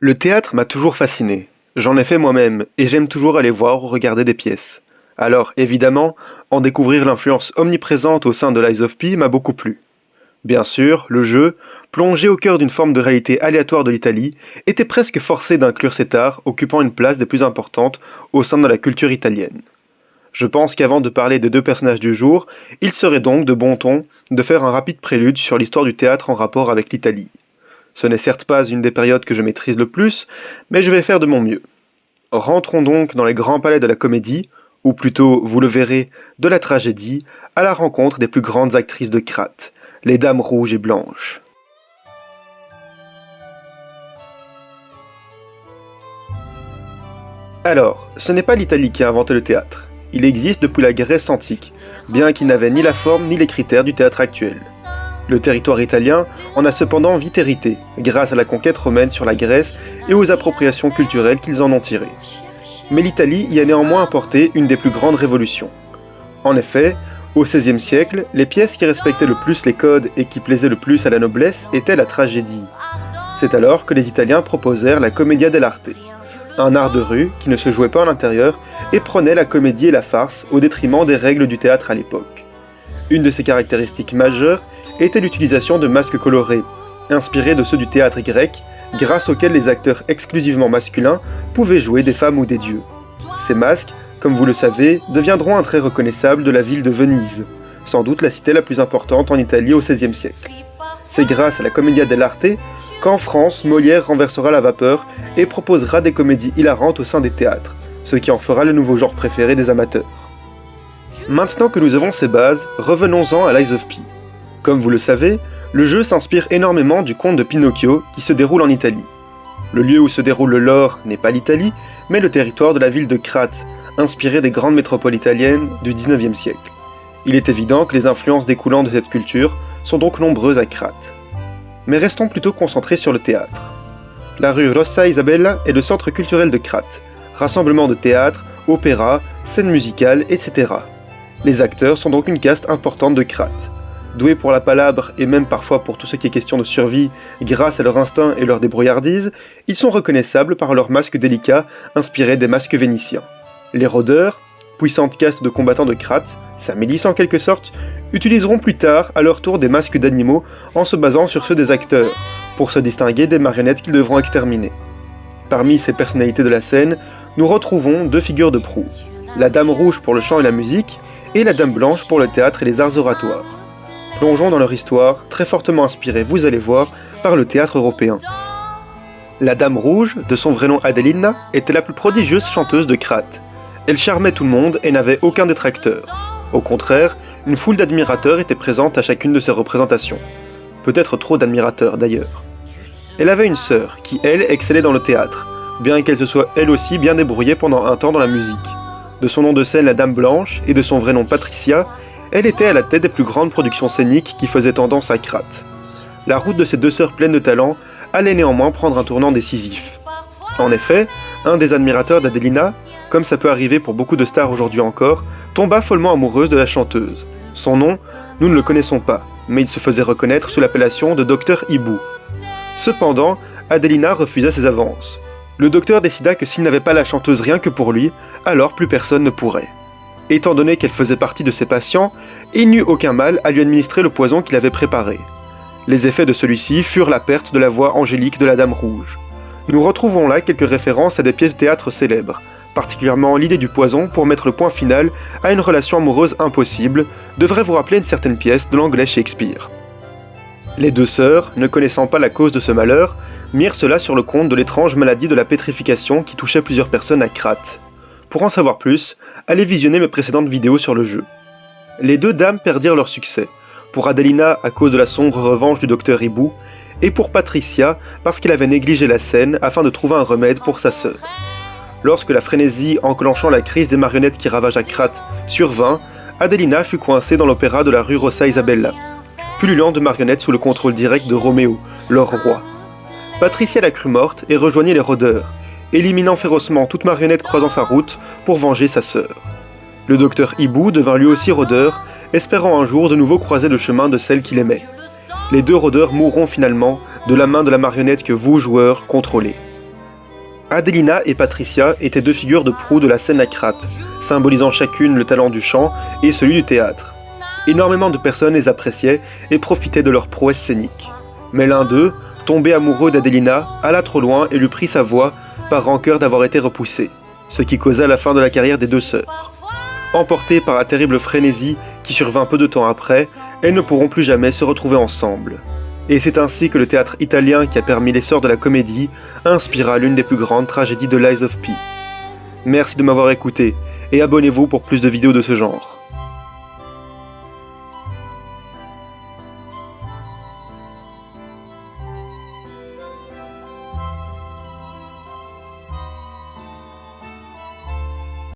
Le théâtre m'a toujours fasciné. J'en ai fait moi-même et j'aime toujours aller voir ou regarder des pièces. Alors, évidemment, en découvrir l'influence omniprésente au sein de Lies of P m'a beaucoup plu. Bien sûr, le jeu, plongé au cœur d'une forme de réalité aléatoire de l'Italie, était presque forcé d'inclure cet art occupant une place des plus importantes au sein de la culture italienne. Je pense qu'avant de parler des deux personnages du jour, il serait donc de bon ton de faire un rapide prélude sur l'histoire du théâtre en rapport avec l'Italie. Ce n'est certes pas une des périodes que je maîtrise le plus, mais je vais faire de mon mieux. Rentrons donc dans les grands palais de la comédie, ou plutôt, vous le verrez, de la tragédie, à la rencontre des plus grandes actrices de Crate, les Dames rouges et blanches. Alors, ce n'est pas l'Italie qui a inventé le théâtre. Il existe depuis la Grèce antique, bien qu'il n'avait ni la forme ni les critères du théâtre actuel. Le territoire italien en a cependant vite hérité, grâce à la conquête romaine sur la Grèce et aux appropriations culturelles qu'ils en ont tirées. Mais l'Italie y a néanmoins apporté une des plus grandes révolutions. En effet, au XVIe siècle, les pièces qui respectaient le plus les codes et qui plaisaient le plus à la noblesse étaient la tragédie. C'est alors que les Italiens proposèrent la commedia dell'arte, un art de rue qui ne se jouait pas à l'intérieur et prenait la comédie et la farce au détriment des règles du théâtre à l'époque. Une de ses caractéristiques majeures était l'utilisation de masques colorés, inspirés de ceux du théâtre grec, grâce auxquels les acteurs exclusivement masculins pouvaient jouer des femmes ou des dieux. Ces masques, comme vous le savez, deviendront un trait reconnaissable de la ville de Venise, sans doute la cité la plus importante en Italie au XVIe siècle. C'est grâce à la commedia dell'arte qu'en France, Molière renversera la vapeur et proposera des comédies hilarantes au sein des théâtres, ce qui en fera le nouveau genre préféré des amateurs. Maintenant que nous avons ces bases, revenons-en à Lies of P. Comme vous le savez, le jeu s'inspire énormément du conte de Pinocchio qui se déroule en Italie. Le lieu où se déroule le lore n'est pas l'Italie, mais le territoire de la ville de Crate, inspiré des grandes métropoles italiennes du XIXe siècle. Il est évident que les influences découlant de cette culture sont donc nombreuses à Crate. Mais restons plutôt concentrés sur le théâtre. La rue Rossa Isabella est le centre culturel de Crate, rassemblement de théâtre, opéra, scènes musicales, etc. Les acteurs sont donc une caste importante de Crate. Doués pour la palabre et même parfois pour tout ce qui est question de survie, grâce à leur instinct et leur débrouillardise, ils sont reconnaissables par leurs masques délicats inspirés des masques vénitiens. Les rôdeurs, puissante caste de combattants de Crate, sa milice en quelque sorte, utiliseront plus tard à leur tour des masques d'animaux en se basant sur ceux des acteurs, pour se distinguer des marionnettes qu'ils devront exterminer. Parmi ces personnalités de la scène, nous retrouvons deux figures de proue, la Dame rouge pour le chant et la musique, et la Dame blanche pour le théâtre et les arts oratoires. Plongeons dans leur histoire, très fortement inspirée, vous allez voir, par le théâtre européen. La Dame rouge, de son vrai nom Adelina, était la plus prodigieuse chanteuse de Crate. Elle charmait tout le monde et n'avait aucun détracteur. Au contraire, une foule d'admirateurs était présente à chacune de ses représentations. Peut-être trop d'admirateurs d'ailleurs. Elle avait une sœur, qui elle excellait dans le théâtre, bien qu'elle se soit elle aussi bien débrouillée pendant un temps dans la musique. De son nom de scène la Dame Blanche et de son vrai nom Patricia, elle était à la tête des plus grandes productions scéniques qui faisaient tendance à Crate. La route de ces deux sœurs pleines de talent allait néanmoins prendre un tournant décisif. En effet, un des admirateurs d'Adelina, comme ça peut arriver pour beaucoup de stars aujourd'hui encore, tomba follement amoureuse de la chanteuse. Son nom, nous ne le connaissons pas, mais il se faisait reconnaître sous l'appellation de Dr Hibou. Cependant, Adelina refusa ses avances. Le docteur décida que s'il n'avait pas la chanteuse rien que pour lui, alors plus personne ne pourrait. Étant donné qu'elle faisait partie de ses patients, il n'eut aucun mal à lui administrer le poison qu'il avait préparé. Les effets de celui-ci furent la perte de la voix angélique de la Dame rouge. Nous retrouvons là quelques références à des pièces de théâtre célèbres, particulièrement l'idée du poison pour mettre le point final à une relation amoureuse impossible, devrait vous rappeler une certaine pièce de l'anglais Shakespeare. Les deux sœurs, ne connaissant pas la cause de ce malheur, mirent cela sur le compte de l'étrange maladie de la pétrification qui touchait plusieurs personnes à Crate. Pour en savoir plus, allez visionner mes précédentes vidéos sur le jeu. Les deux dames perdirent leur succès, pour Adelina à cause de la sombre revanche du docteur Hibou, et pour Patricia parce qu'il avait négligé la scène afin de trouver un remède pour sa sœur. Lorsque la frénésie enclenchant la crise des marionnettes qui ravagea Crate survint, Adelina fut coincée dans l'opéra de la rue Rossa Isabella, pullulant de marionnettes sous le contrôle direct de Roméo, leur roi. Patricia la crut morte et rejoignit les rôdeurs, éliminant férocement toute marionnette croisant sa route pour venger sa sœur. Le docteur Hibou devint lui aussi rôdeur, espérant un jour de nouveau croiser le chemin de celle qu'il aimait. Les deux rôdeurs mourront finalement de la main de la marionnette que vous, joueurs, contrôlez. Adelina et Patricia étaient deux figures de proue de la scène à Crate, symbolisant chacune le talent du chant et celui du théâtre. Énormément de personnes les appréciaient et profitaient de leur prouesse scénique. Mais l'un d'eux, tombé amoureux d'Adelina, alla trop loin et lui prit sa voix par rancœur d'avoir été repoussé, ce qui causa la fin de la carrière des deux sœurs. Emportées par la terrible frénésie qui survint peu de temps après, elles ne pourront plus jamais se retrouver ensemble. Et c'est ainsi que le théâtre italien qui a permis l'essor de la comédie inspira l'une des plus grandes tragédies de Lies of P. Merci de m'avoir écouté et abonnez-vous pour plus de vidéos de ce genre.